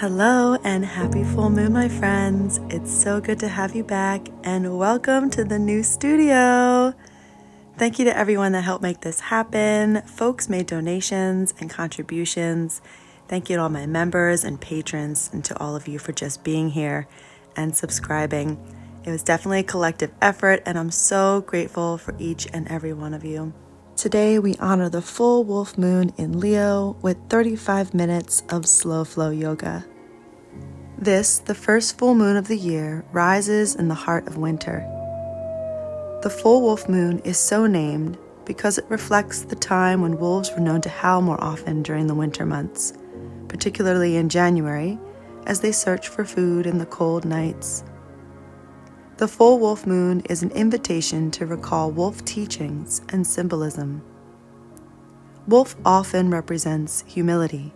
Hello and happy full moon, my friends. It's so good to have you back and welcome to the new studio. Thank you to everyone that helped make this happen. Folks made donations and contributions. Thank you to all my members and patrons and to all of you for just being here and subscribing. It was definitely a collective effort and I'm so grateful for each and every one of you. Today we honor the full wolf moon in Leo with 35 minutes of slow flow yoga. This, the first full moon of the year, rises in the heart of winter. The full wolf moon is so named because it reflects the time when wolves were known to howl more often during the winter months, particularly in January, as they search for food in the cold nights. The full wolf moon is an invitation to recall wolf teachings and symbolism. Wolf often represents humility,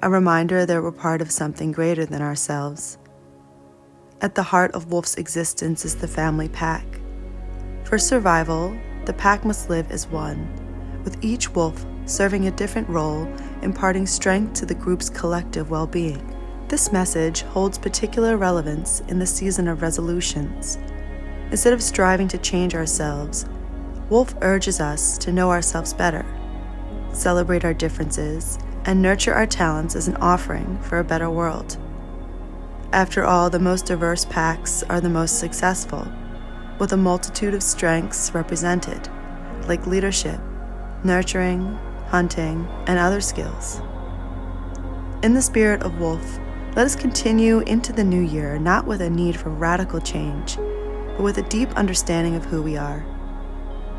a reminder that we're part of something greater than ourselves. At the heart of wolf's existence is the family pack. For survival, the pack must live as one, with each wolf serving a different role, imparting strength to the group's collective well-being. This message holds particular relevance in the season of resolutions. Instead of striving to change ourselves, Wolf urges us to know ourselves better, celebrate our differences, and nurture our talents as an offering for a better world. After all, the most diverse packs are the most successful, with a multitude of strengths represented, like leadership, nurturing, hunting, and other skills. In the spirit of Wolf, let us continue into the new year not with a need for radical change, but with a deep understanding of who we are.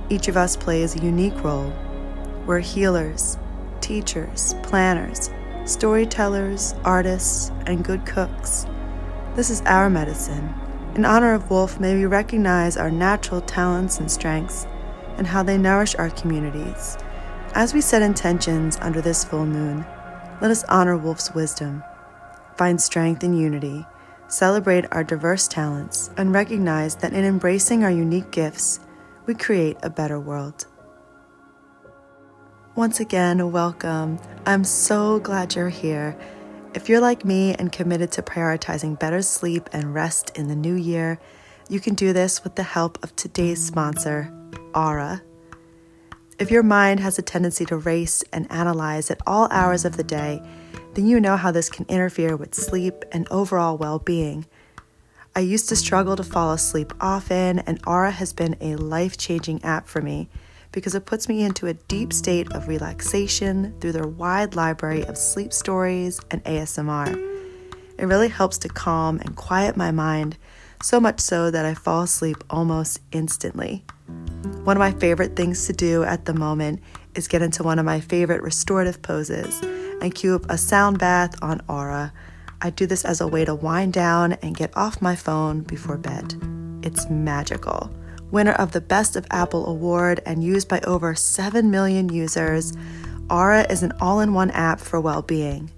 Each of us plays a unique role. We're healers, teachers, planners, storytellers, artists, and good cooks. This is our medicine. In honor of Wolf, may we recognize our natural talents and strengths and how they nourish our communities. As we set intentions under this full moon, let us honor Wolf's wisdom, find strength in unity, celebrate our diverse talents, and recognize that in embracing our unique gifts, we create a better world. Once again, welcome. I'm so glad you're here. If you're like me and committed to prioritizing better sleep and rest in the new year, you can do this with the help of today's sponsor, Aura. If your mind has a tendency to race and analyze at all hours of the day, then you know how this can interfere with sleep and overall well-being. I used to struggle to fall asleep often, and Aura has been a life-changing app for me because it puts me into a deep state of relaxation through their wide library of sleep stories and ASMR. It really helps to calm and quiet my mind, so much so that I fall asleep almost instantly. One of my favorite things to do at the moment is get into one of my favorite restorative poses and cue up a sound bath on Aura. I do this as a way to wind down and get off my phone before bed. It's magical. Winner of the Best of Apple Award and used by over 7 million users, Aura is an all-in-one app for well-being.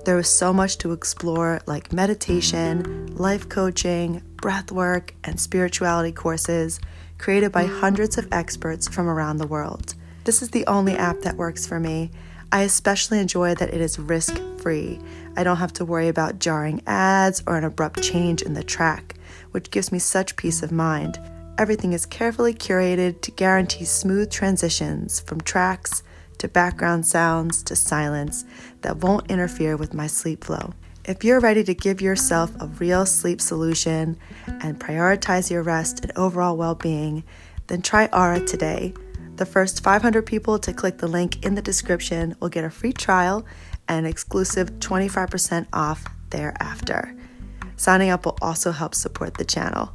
There is so much to explore, like meditation, life coaching, breath work, and spirituality courses created by hundreds of experts from around the world. This is the only app that works for me. I especially enjoy that it is risk-free. I don't have to worry about jarring ads or an abrupt change in the track, which gives me such peace of mind. Everything is carefully curated to guarantee smooth transitions from tracks to background sounds to silence that won't interfere with my sleep flow. If you're ready to give yourself a real sleep solution and prioritize your rest and overall well-being, then try Aura today. The first 500 people to click the link in the description will get a free trial and an exclusive 25% off thereafter. Signing up will also help support the channel.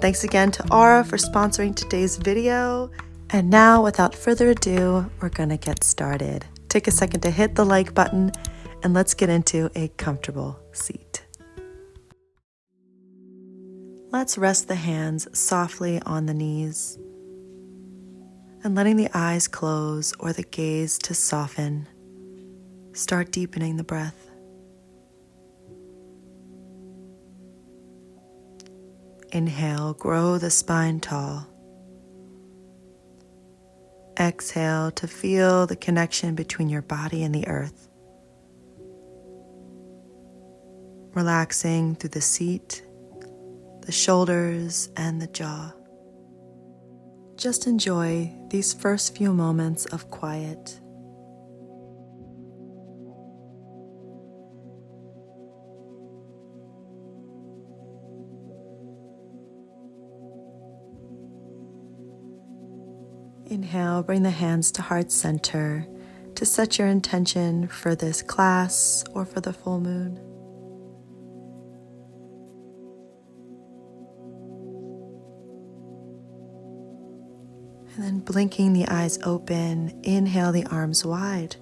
Thanks again to Aura for sponsoring today's video. And now, without further ado, we're gonna get started. Take a second to hit the like button and let's get into a comfortable seat. Let's rest the hands softly on the knees and letting the eyes close or the gaze to soften. Start deepening the breath. Inhale, grow the spine tall. Exhale to feel the connection between your body and the earth. relaxing through the seat, the shoulders, and the jaw. Just enjoy these first few moments of quiet. Inhale, bring the hands to heart center to set your intention for this class or for the full moon. And then blinking the eyes open, inhale the arms wide.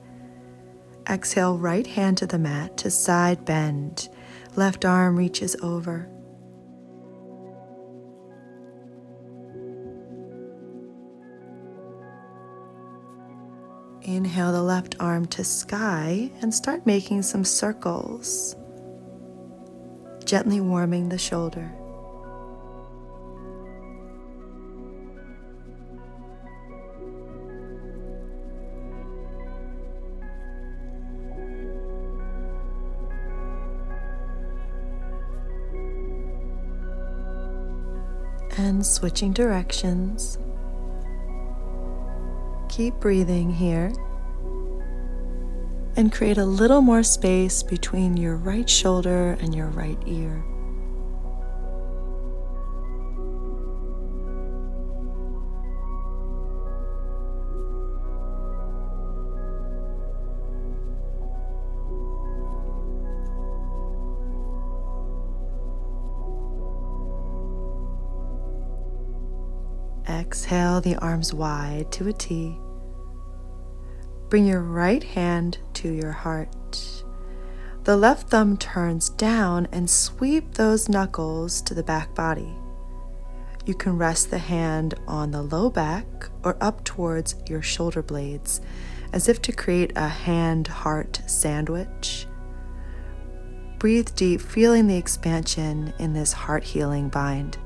Exhale, right hand to the mat to side bend. Left arm reaches over. Inhale the left arm to sky and start making some circles, gently warming the shoulder. And switching directions. Keep breathing here and create a little more space between your right shoulder and your right ear. Exhale the arms wide to a T. Bring your right hand to your heart. The left thumb turns down and sweep those knuckles to the back body. You can rest the hand on the low back or up towards your shoulder blades, as if to create a hand-heart sandwich. Breathe deep, feeling the expansion in this heart-healing bind.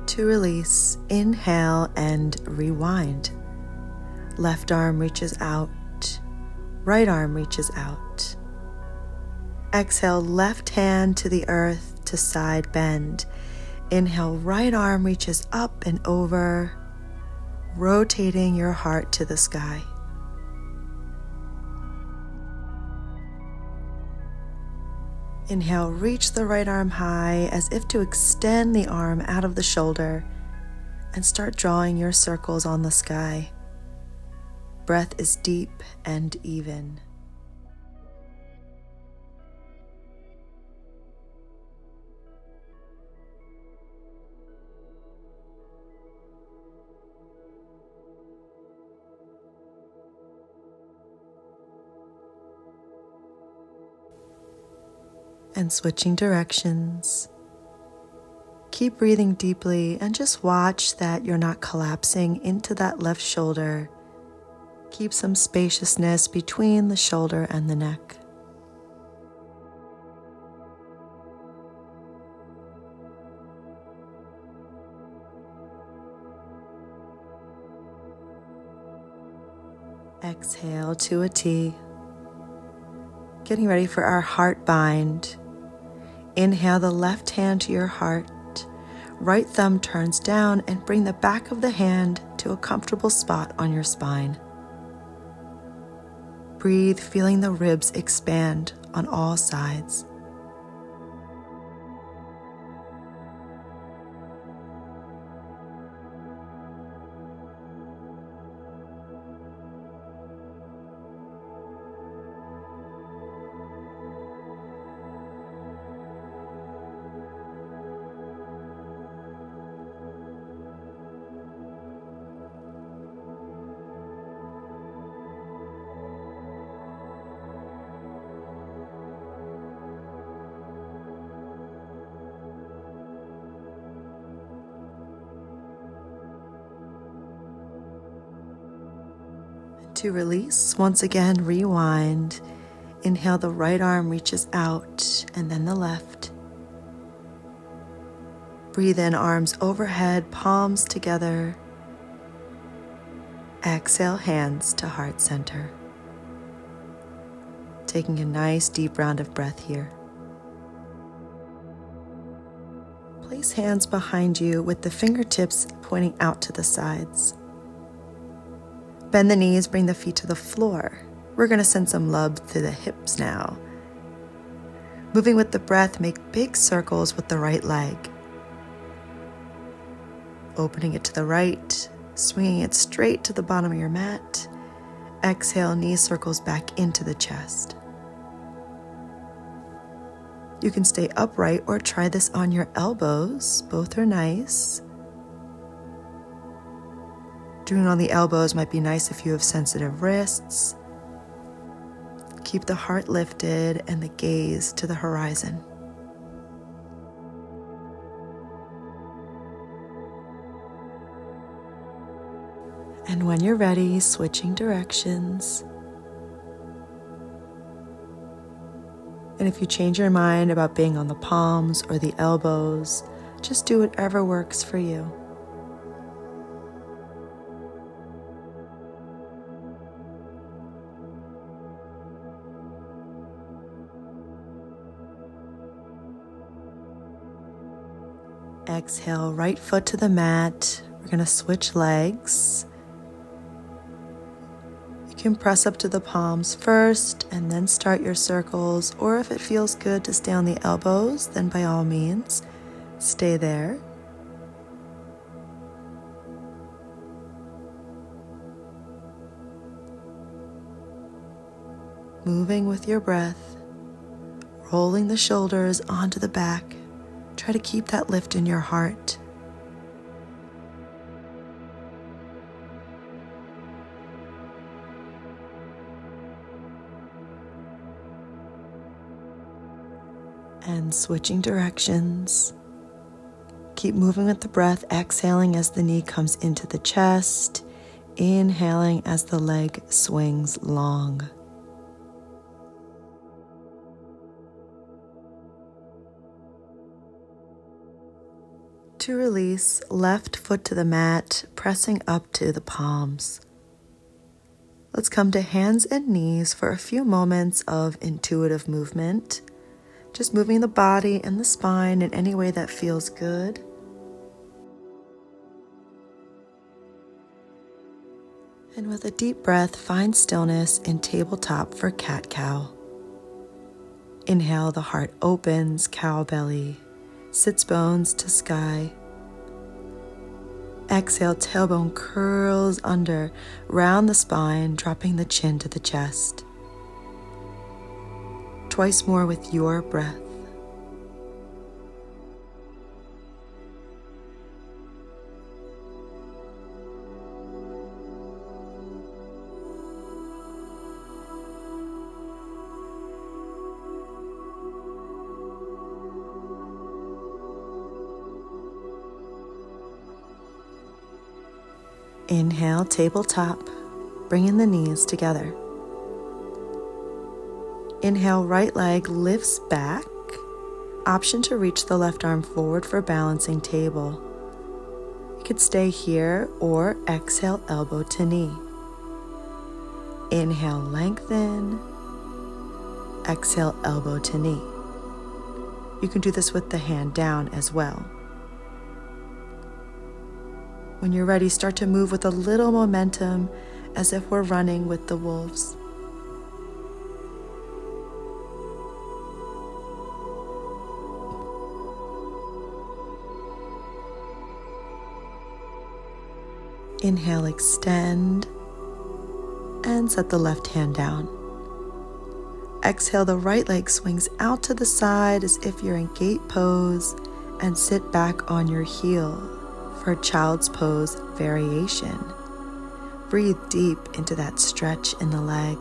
To release, inhale and rewind. Left arm reaches out, right arm reaches out. Exhale, left hand to the earth to side bend. Inhale, right arm reaches up and over, rotating your heart to the sky. Inhale, reach the right arm high as if to extend the arm out of the shoulder and start drawing your circles on the sky. Breath is deep and even. And switching directions. Keep breathing deeply and just watch that you're not collapsing into that left shoulder. Keep some spaciousness between the shoulder and the neck. Exhale to a T. Getting ready for our heart bind. Inhale the left hand to your heart. Right thumb turns down and bring the back of the hand to a comfortable spot on your spine. Breathe, feeling the ribs expand on all sides. To release, once again, rewind. Inhale, the right arm reaches out, and then the left. Breathe in, arms overhead, palms together. Exhale, hands to heart center. Taking a nice deep round of breath here. Place hands behind you with the fingertips pointing out to the sides. Bend the knees, bring the feet to the floor. We're going to send some love to the hips now. Moving with the breath, make big circles with the right leg. Opening it to the right, swinging it straight to the bottom of your mat. Exhale, knee circles back into the chest. You can stay upright or try this on your elbows. Both are nice. Doing on the elbows might be nice if you have sensitive wrists. Keep the heart lifted and the gaze to the horizon. And when you're ready, switching directions. And if you change your mind about being on the palms or the elbows, just do whatever works for you. Exhale, right foot to the mat. We're going to switch legs. You can press up to the palms first and then start your circles, or if it feels good to stay on the elbows, then by all means, stay there. Moving with your breath, rolling the shoulders onto the back. Try to keep that lift in your heart. And switching directions. Keep moving with the breath, exhaling as the knee comes into the chest, inhaling as the leg swings long. To release, left foot to the mat, pressing up to the palms. Let's come to hands and knees for a few moments of intuitive movement. Just moving the body and the spine in any way that feels good. And with a deep breath, find stillness in tabletop for cat-cow. Inhale, the heart opens, cow belly, sits bones to sky. Exhale, tailbone curls under, round the spine, dropping the chin to the chest. Twice more with your breath. Inhale, tabletop, bringing the knees together. Inhale, right leg lifts back. Option to reach the left arm forward for balancing table. You could stay here or exhale, elbow to knee. Inhale, lengthen. Exhale, elbow to knee. You can do this with the hand down as well. When you're ready, start to move with a little momentum as if we're running with the wolves. Inhale, extend, and set the left hand down. Exhale, the right leg swings out to the side as if you're in gate pose, and sit back on your heel for child's pose variation. Breathe deep into that stretch in the leg.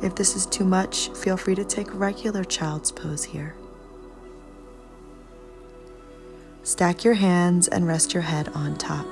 If this is too much, feel free to take regular child's pose here. Stack your hands and rest your head on top.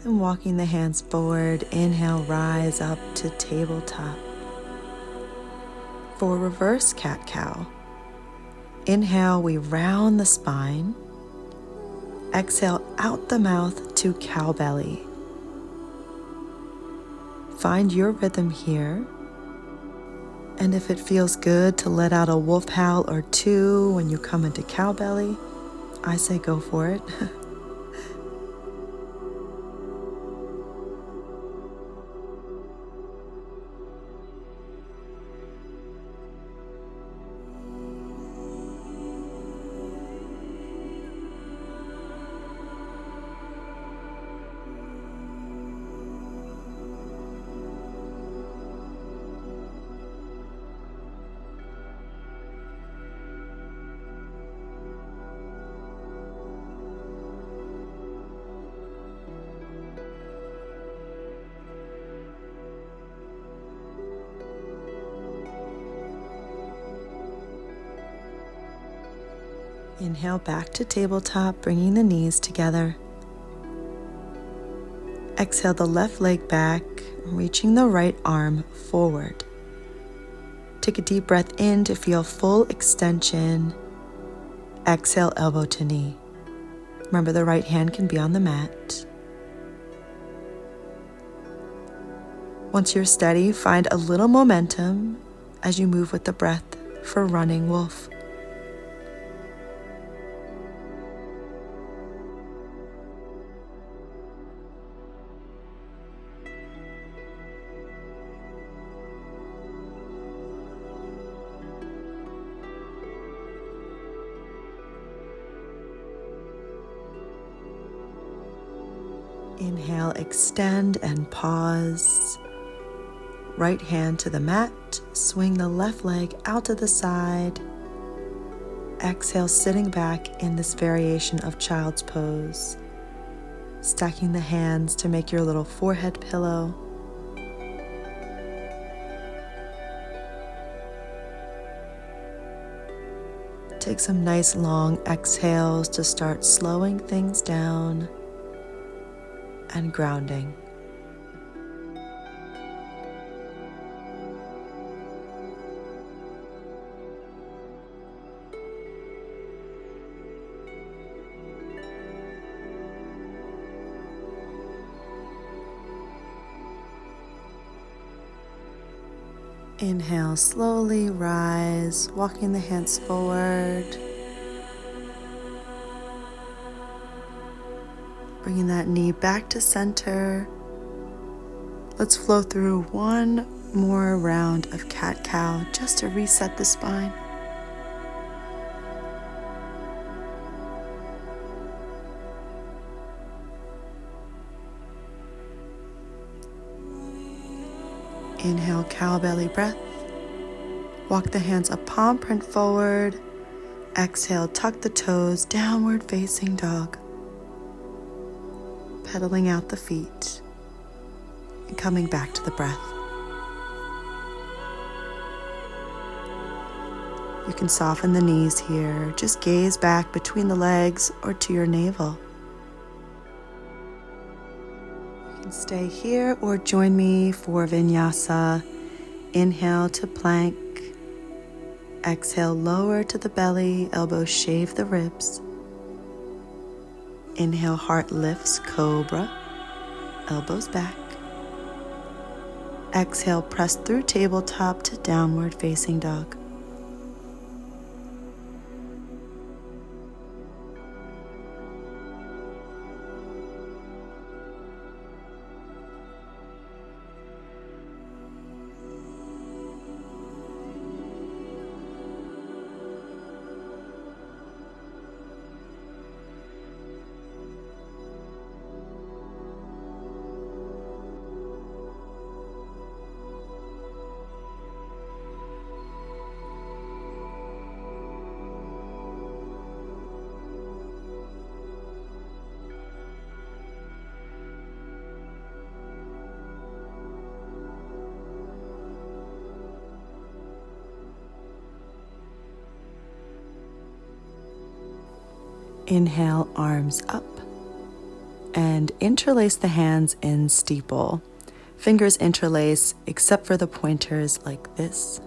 And walking the hands forward, inhale, rise up to tabletop. For reverse cat-cow, inhale, we round the spine. Exhale out the mouth to cow belly. Find your rhythm here. And if it feels good to let out a wolf howl or two when you come into cow belly, I say go for it. Inhale back to tabletop, bringing the knees together. Exhale the left leg back, reaching the right arm forward. Take a deep breath in to feel full extension. Exhale, elbow to knee. Remember, the right hand can be on the mat. Once you're steady, find a little momentum as you move with the breath for running wolf. Inhale, extend and pause. Right hand to the mat, swing the left leg out to the side. Exhale, sitting back in this variation of child's pose. Stacking the hands to make your little forehead pillow. Take some nice long exhales to start slowing things down and grounding. Inhale, slowly rise, walking the hands forward. Bringing that knee back to center. Let's flow through one more round of cat-cow just to reset the spine. Inhale, cow belly breath. Walk the hands up, palm print forward. Exhale, tuck the toes, downward facing dog. Pedaling out the feet and coming back to the breath. You can soften the knees here. Just gaze back between the legs or to your navel. You can stay here or join me for vinyasa. Inhale to plank. Exhale, lower to the belly, elbows shave the ribs. Inhale, heart lifts, cobra, elbows back. Exhale, press through tabletop to downward facing dog. Inhale, arms up. And interlace the hands in steeple. Fingers interlace except for the pointers like this.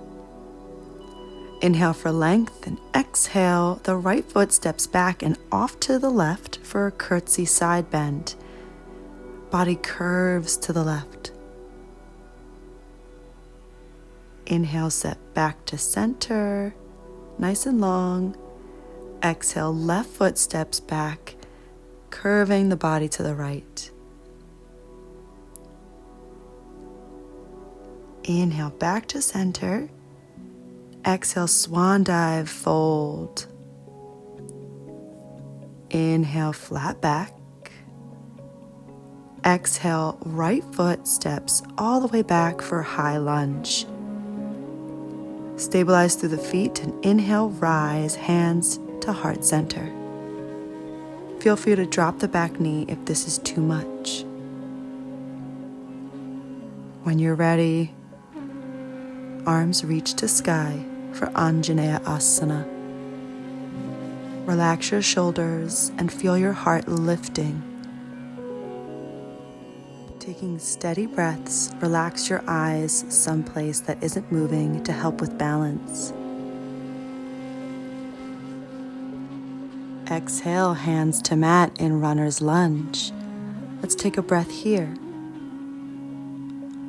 Inhale for length and exhale. The right foot steps back and off to the left for a curtsy side bend. Body curves to the left. Inhale, set back to center, nice and long. Exhale, left foot steps back, curving the body to the right. Inhale, back to center. Exhale, swan dive, fold. Inhale, flat back. Exhale, right foot steps all the way back for high lunge. Stabilize through the feet and inhale, rise, hands to heart center. Feel free to drop the back knee if this is too much. When you're ready, arms reach to sky for Anjaneya Asana. Relax your shoulders and feel your heart lifting. Taking steady breaths, relax your eyes someplace that isn't moving to help with balance. Exhale, hands to mat in runner's lunge. Let's take a breath here.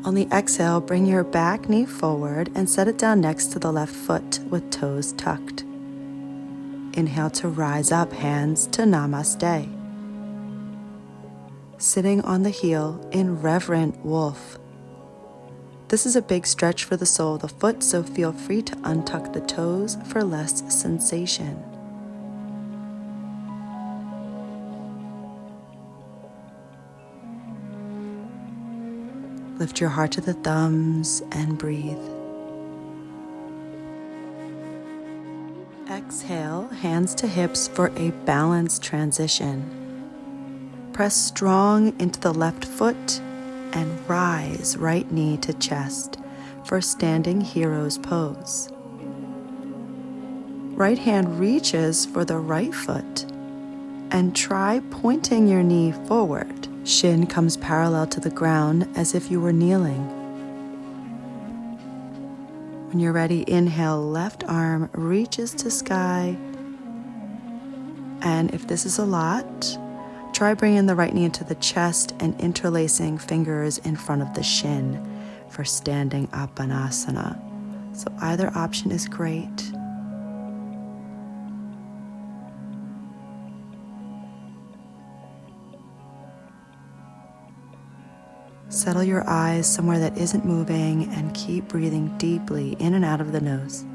On the exhale, bring your back knee forward and set it down next to the left foot with toes tucked. Inhale to rise up, hands to namaste. Sitting on the heel in reverent wolf. This is a big stretch for the sole of the foot, so feel free to untuck the toes for less sensation. Lift your heart to the thumbs and breathe. Exhale, hands to hips for a balanced transition. Press strong into the left foot and rise right knee to chest for standing hero's pose. Right hand reaches for the right foot and try pointing your knee forward. Shin comes parallel to the ground as if you were kneeling. When you're ready, inhale, left arm reaches to sky. And if this is a lot, try bringing the right knee into the chest and interlacing fingers in front of the shin for standing Apanasana. So either option is great. Settle your eyes somewhere that isn't moving and keep breathing deeply in and out of the nose.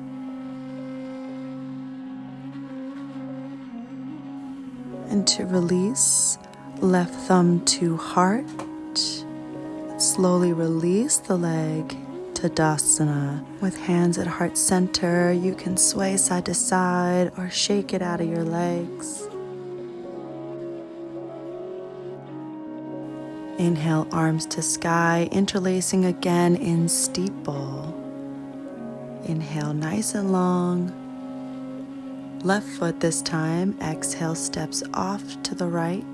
And to release, left thumb to heart. Slowly release the leg to Tadasana. With hands at heart center, you can sway side to side or shake it out of your legs. Inhale, arms to sky, interlacing again in steeple. Inhale, nice and long. Left foot this time. Exhale, steps off to the right.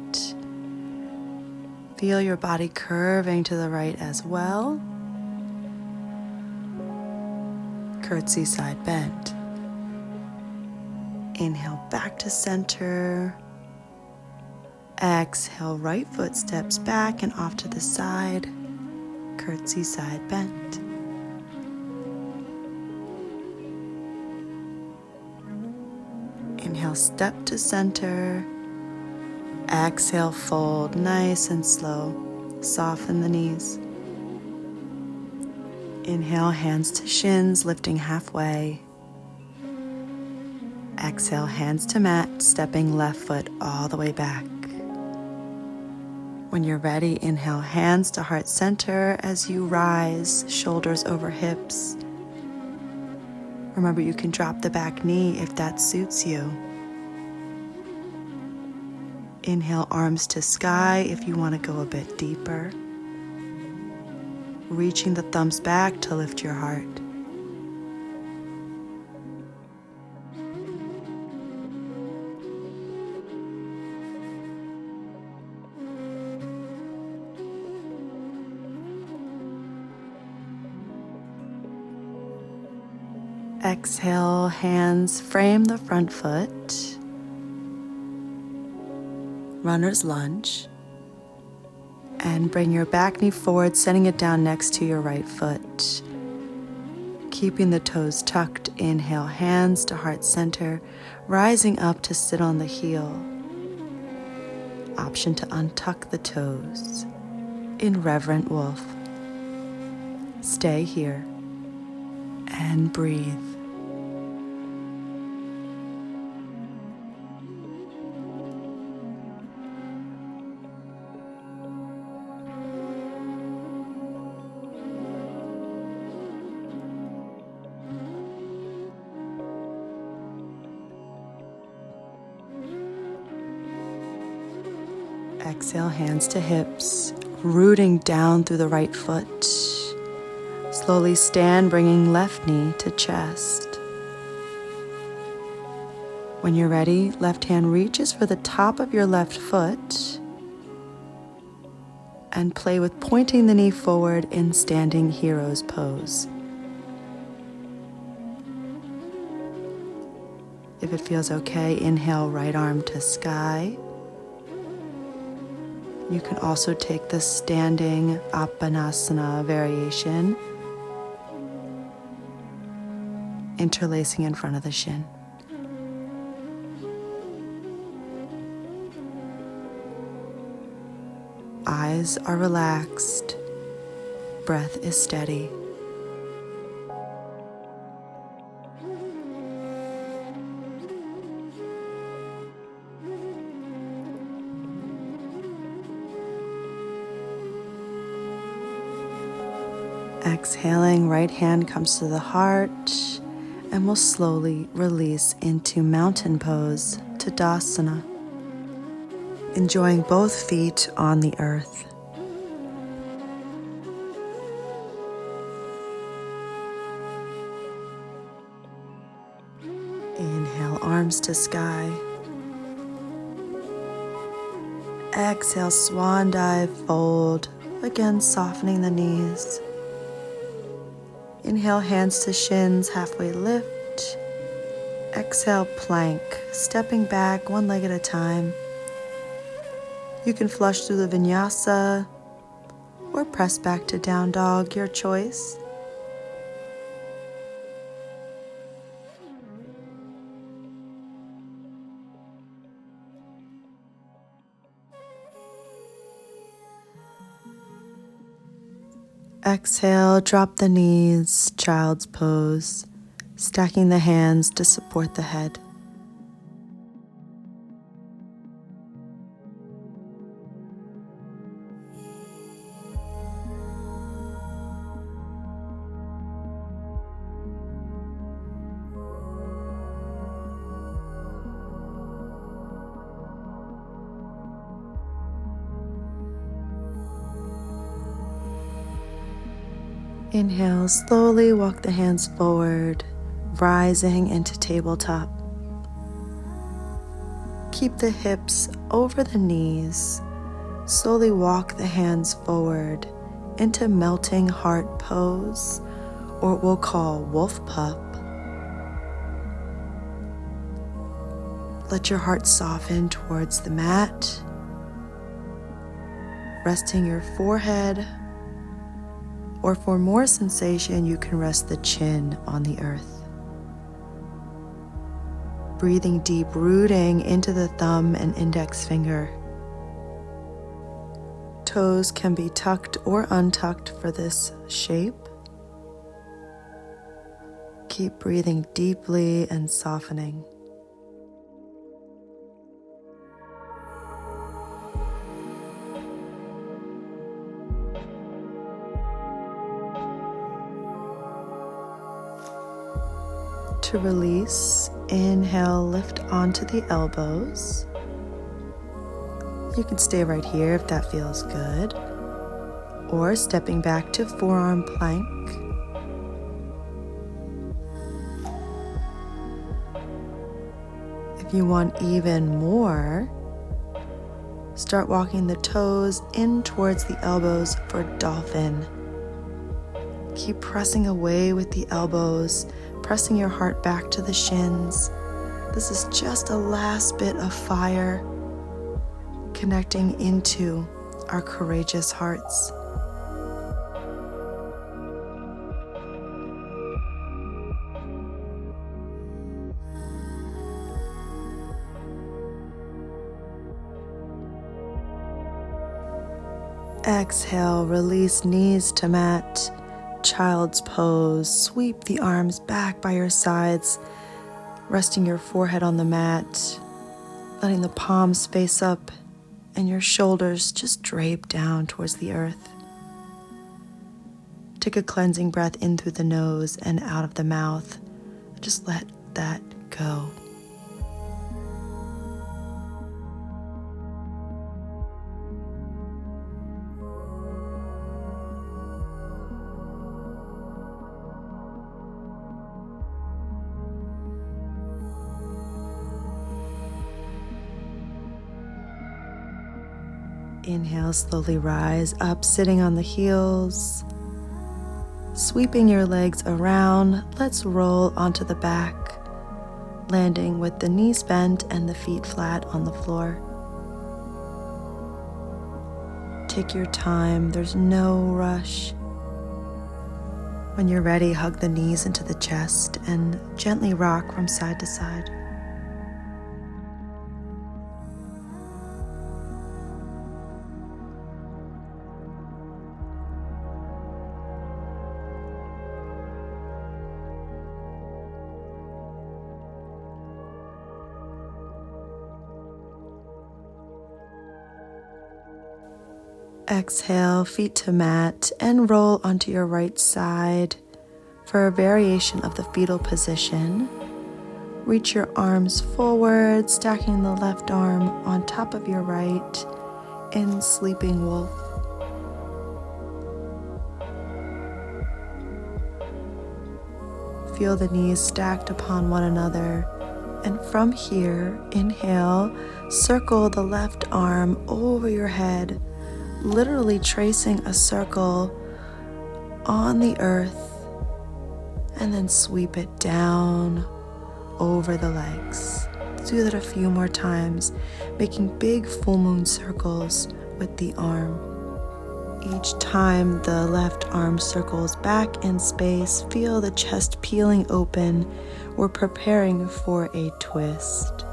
Feel your body curving to the right as well. Curtsy side bend. Inhale, back to center. Exhale, right foot steps back and off to the side. Curtsy side bend. Inhale, step to center. Exhale, fold nice and slow. Soften the knees. Inhale, hands to shins, lifting halfway. Exhale, hands to mat, stepping left foot all the way back. When you're ready, inhale, hands to heart center as you rise, shoulders over hips. Remember, you can drop the back knee if that suits you. Inhale, arms to sky if you want to go a bit deeper. Reaching the thumbs back to lift your heart. Exhale, hands frame the front foot. Runner's lunge. And bring your back knee forward, sending it down next to your right foot. Keeping the toes tucked, inhale, hands to heart center, rising up to sit on the heel. Option to untuck the toes in reverent wolf. Stay here and breathe. Exhale, hands to hips, rooting down through the right foot. Slowly stand, bringing left knee to chest. When you're ready, left hand reaches for the top of your left foot and play with pointing the knee forward in standing hero's pose. If it feels okay, inhale, right arm to sky. You can also take the standing Apanasana variation, interlacing in front of the shin. Eyes are relaxed, breath is steady. Exhaling, right hand comes to the heart, and we'll slowly release into mountain pose, Tadasana. Enjoying both feet on the earth. Inhale, arms to sky. Exhale, swan dive, fold, again softening the knees. Inhale, hands to shins, halfway lift. Exhale, plank, stepping back one leg at a time. You can flush through the vinyasa or press back to down dog, your choice. Exhale, drop the knees, child's pose, stacking the hands to support the head. Inhale, slowly walk the hands forward, rising into tabletop. Keep the hips over the knees. Slowly walk the hands forward into melting heart pose, or what we'll call wolf pup. Let your heart soften towards the mat, resting your forehead. Or for more sensation, you can rest the chin on the earth. Breathing deep, rooting into the thumb and index finger. Toes can be tucked or untucked for this shape. Keep breathing deeply and softening. To release, inhale, lift onto the elbows. You can stay right here if that feels good, or stepping back to forearm plank. If you want even more, start walking the toes in towards the elbows for dolphin. Keep pressing away with the elbows, pressing your heart back to the shins. This is just a last bit of fire, connecting into our courageous hearts. Exhale, release knees to mat, child's pose. Sweep the arms back by your sides, resting your forehead on the mat, letting the palms face up and your shoulders just drape down towards the earth. Take a cleansing breath in through the nose and out of the mouth. Just let that go. Inhale, slowly rise up, sitting on the heels. Sweeping your legs around, let's roll onto the back, landing with the knees bent and the feet flat on the floor. Take your time, there's no rush. When you're ready, hug the knees into the chest and gently rock from side to side. Exhale, feet to mat, and roll onto your right side for a variation of the fetal position. Reach your arms forward, stacking the left arm on top of your right in sleeping wolf. Feel the knees stacked upon one another. And from here, inhale, circle the left arm over your head, literally tracing a circle on the earth, and then sweep it down over the legs. Do that a few more times, making big full moon circles with the arm. Each time the left arm circles back in space, feel the chest peeling open. We're preparing for a twist.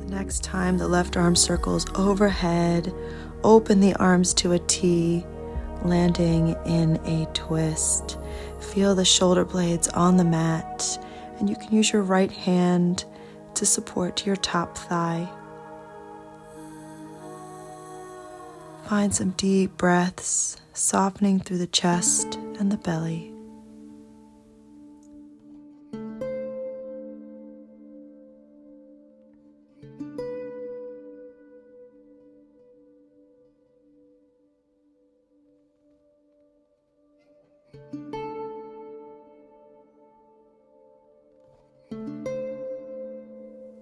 Next time the left arm circles overhead, open the arms to a T, landing in a twist. Feel the shoulder blades on the mat, and you can use your right hand to support your top thigh. Find some deep breaths, softening through the chest and the belly.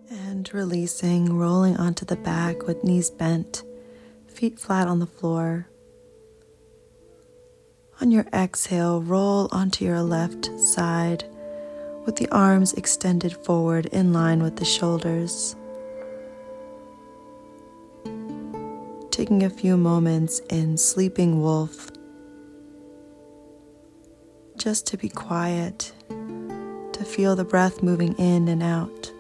And releasing, rolling onto the back with knees bent, feet flat on the floor. On your exhale, roll onto your left side with the arms extended forward in line with the shoulders. Taking a few moments in sleeping wolf, just to be quiet, to feel the breath moving in and out.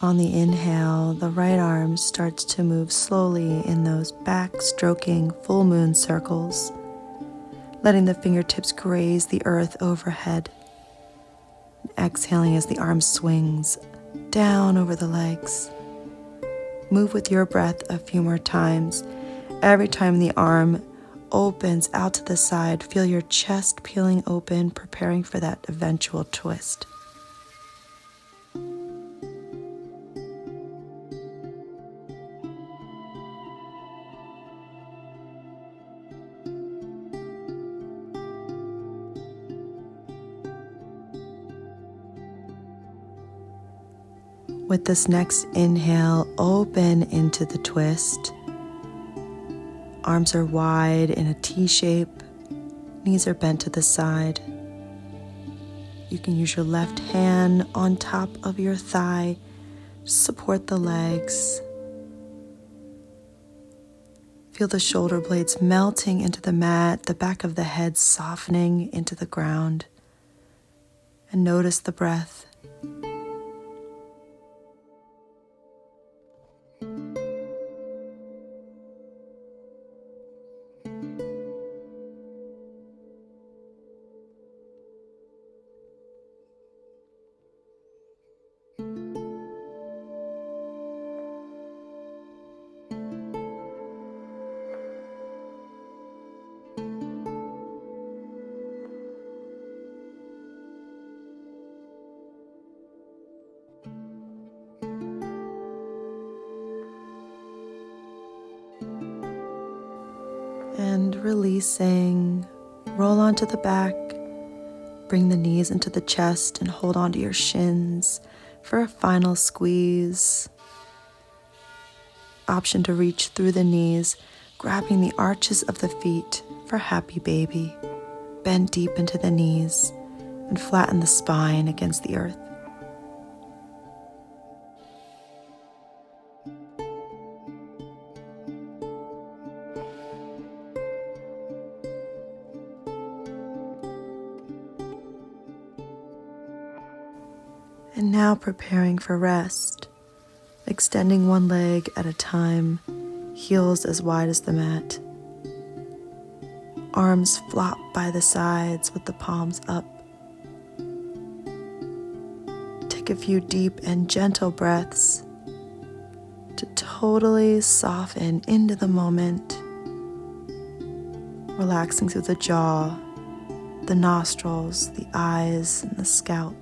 On the inhale, the right arm starts to move slowly in those back stroking full moon circles, letting the fingertips graze the earth overhead. Exhaling as the arm swings down over the legs. Move with your breath a few more times. Every time the arm opens out to the side, feel your chest peeling open, preparing for that eventual twist. With this next inhale, open into the twist. Arms are wide in a T shape. Knees are bent to the side. You can use your left hand on top of your thigh to support the legs. Feel the shoulder blades melting into the mat, the back of the head softening into the ground. And notice the breath. And releasing, roll onto the back, bring the knees into the chest and hold onto your shins for a final squeeze. Option to reach through the knees, grabbing the arches of the feet for happy baby. Bend deep into the knees and flatten the spine against the earth. And now preparing for rest, extending one leg at a time, heels as wide as the mat. Arms flop by the sides with the palms up. Take a few deep and gentle breaths to totally soften into the moment, relaxing through the jaw, the nostrils, the eyes, and the scalp.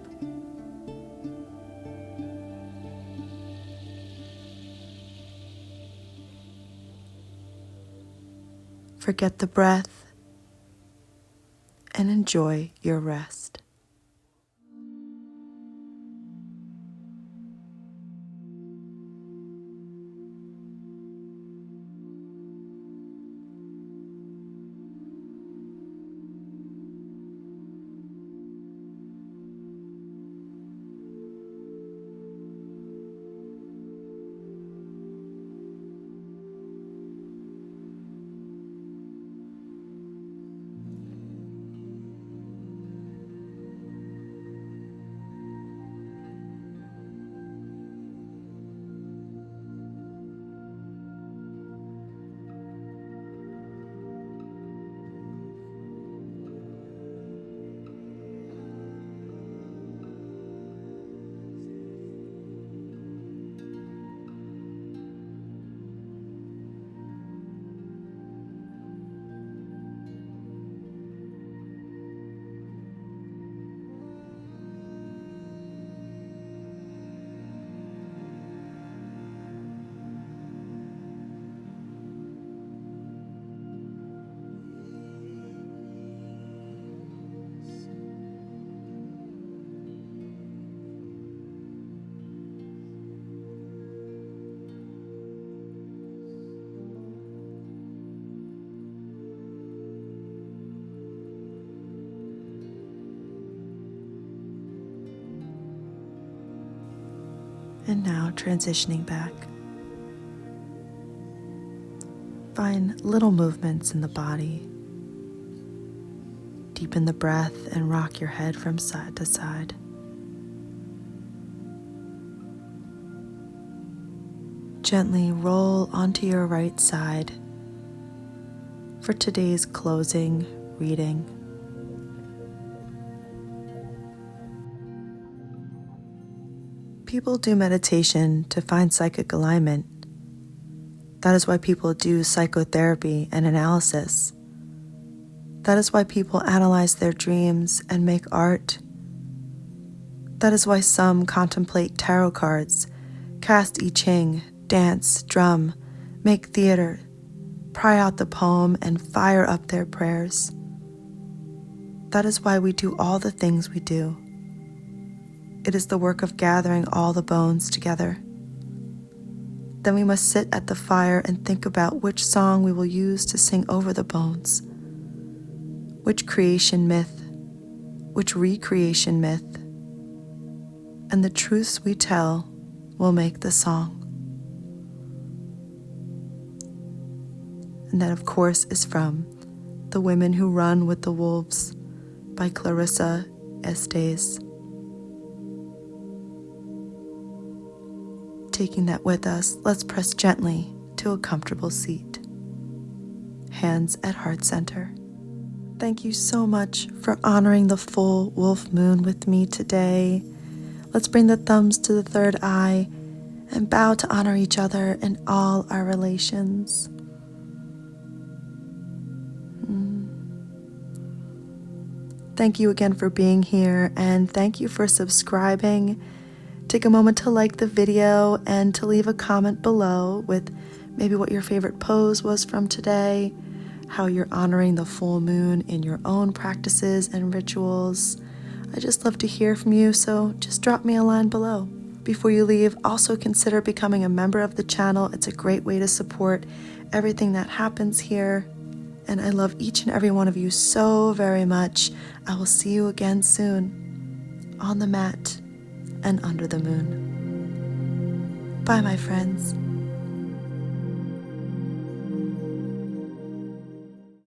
Forget the breath and enjoy your rest. And now transitioning back. Find little movements in the body. Deepen the breath and rock your head from side to side. Gently roll onto your right side for today's closing reading. People do meditation to find psychic alignment. That is why people do psychotherapy and analysis. That is why people analyze their dreams and make art. That is why some contemplate tarot cards, cast I Ching, dance, drum, make theater, pry out the poem, and fire up their prayers. That is why we do all the things we do. It is the work of gathering all the bones together. Then we must sit at the fire and think about which song we will use to sing over the bones. Which creation myth, which recreation myth, and the truths we tell will make the song. And that, of course, is from The Women Who Run with the Wolves by Clarissa Estes. Taking that with us, let's press gently to a comfortable seat. Hands at heart center. Thank you so much for honoring the full wolf moon with me today. Let's bring the thumbs to the third eye and bow to honor each other in all our relations. Thank you again for being here, and thank you for subscribing. Take a moment to like the video and to leave a comment below with maybe what your favorite pose was from today, how you're honoring the full moon in your own practices and rituals. I just love to hear from you, so just drop me a line below. Before you leave, also consider becoming a member of the channel. It's a great way to support everything that happens here. And I love each and every one of you so very much. I will see you again soon, on the mat and under the moon. Bye, my friends.